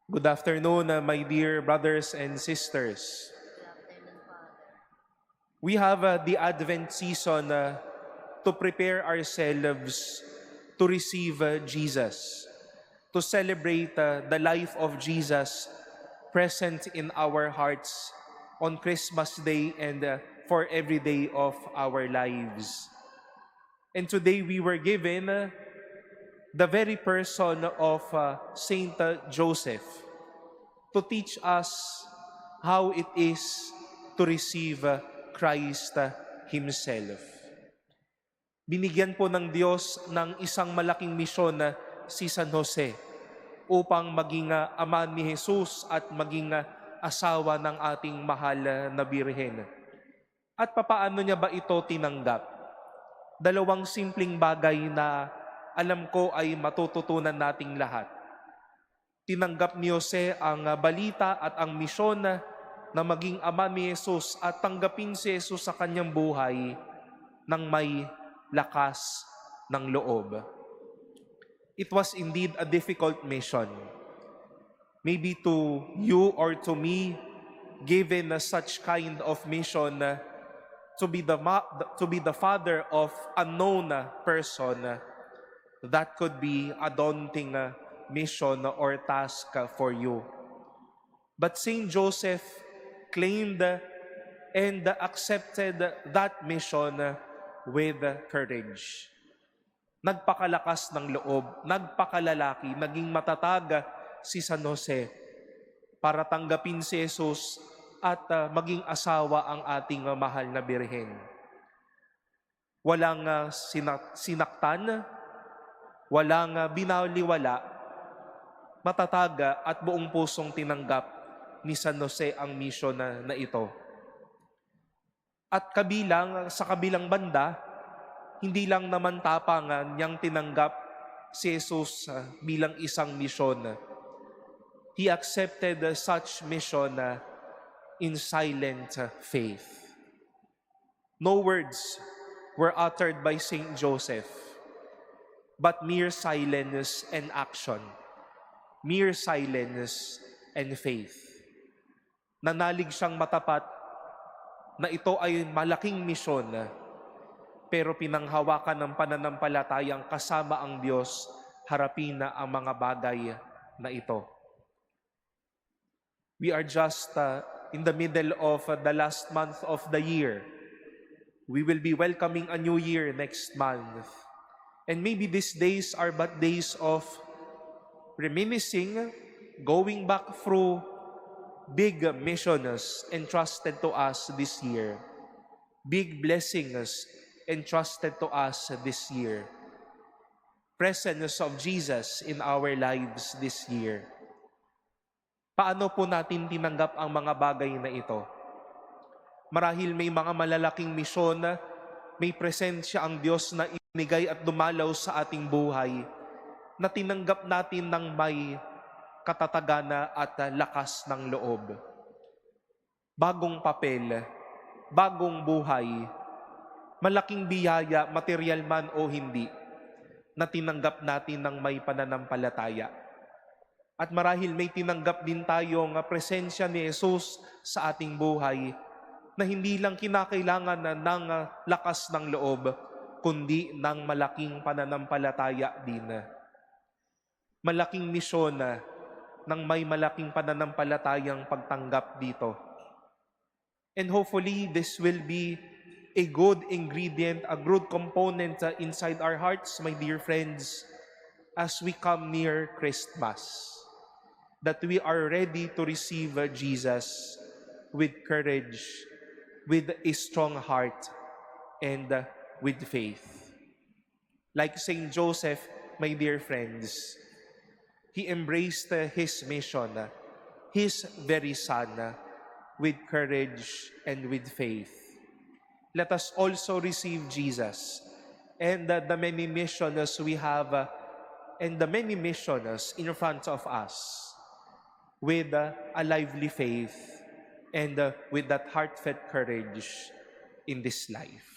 Good afternoon, my dear brothers and sisters. We have the Advent season to prepare ourselves to receive Jesus, to celebrate the life of Jesus present in our hearts on Christmas Day and for every day of our lives. And today we were given the very person of Saint Joseph to teach us how it is to receive Christ Himself. Binigyan po ng Diyos ng isang malaking misyon na si San Jose upang maging ama ni Jesus at maging asawa ng ating mahal na Birhen. At papaano niya ba ito tinanggap? Dalawang simpleng bagay na alam ko ay matututunan nating lahat. Tinanggap ni Jose ang balita at ang misyon na maging ama ni Jesus at tanggapin si Jesus sa kanyang buhay ng may lakas ng loob. It was indeed a difficult mission. Maybe to you or to me, given such kind of mission to be the father of a known person, that could be a daunting mission or task for you. But Saint Joseph claimed and accepted that mission with courage. Nagpakalakas ng loob, nagpakalalaki, naging matatag si San Jose para tanggapin si Jesus at maging asawa ang ating mahal na Birhen. Walang sinaktan, walang binaliwala, matataga at buong pusong tinanggap ni San Jose ang mission na ito. At sa kabilang banda, hindi lang naman tapangan niyang tinanggap si Jesus bilang isang misyon. He accepted such mission in silent faith. No words were uttered by Saint Joseph, but mere silence and action. Mere silence and faith. Nanalig siyang matapat na ito ay malaking misyon, pero pinanghawakan ng pananampalatayang kasama ang Diyos, harapin na ang mga bagay na ito. We are just in the middle of the last month of the year. We will be welcoming a new year next month. And maybe these days are but days of reminiscing, going back through big missions entrusted to us this year. Big blessings entrusted to us this year. Presence of Jesus in our lives this year. Paano po natin tinanggap ang mga bagay na ito? Marahil may mga malalaking misyon, may presensya ang Diyos na inigay at dumalaw sa ating buhay, na tinanggap natin ng may katatagana at lakas ng loob. Bagong papel, bagong buhay, malaking biyaya, material man o hindi, na tinanggap natin ng may pananampalataya. At marahil may tinanggap din tayong presensya ni Jesus sa ating buhay na hindi lang kinakailangan ng lakas ng loob, kundi ng malaking pananampalataya din. Malaking misyon ng may malaking pananampalatayang pagtanggap dito. And hopefully, this will be a good ingredient, a good component inside our hearts, my dear friends, as we come near Christmas. That we are ready to receive Jesus with courage, with a strong heart, and with faith. Like Saint Joseph, my dear friends, he embraced his mission, his very son, with courage and with faith. Let us also receive Jesus and the many missions we have and the many missions in front of us with a lively faith and with that heartfelt courage in this life.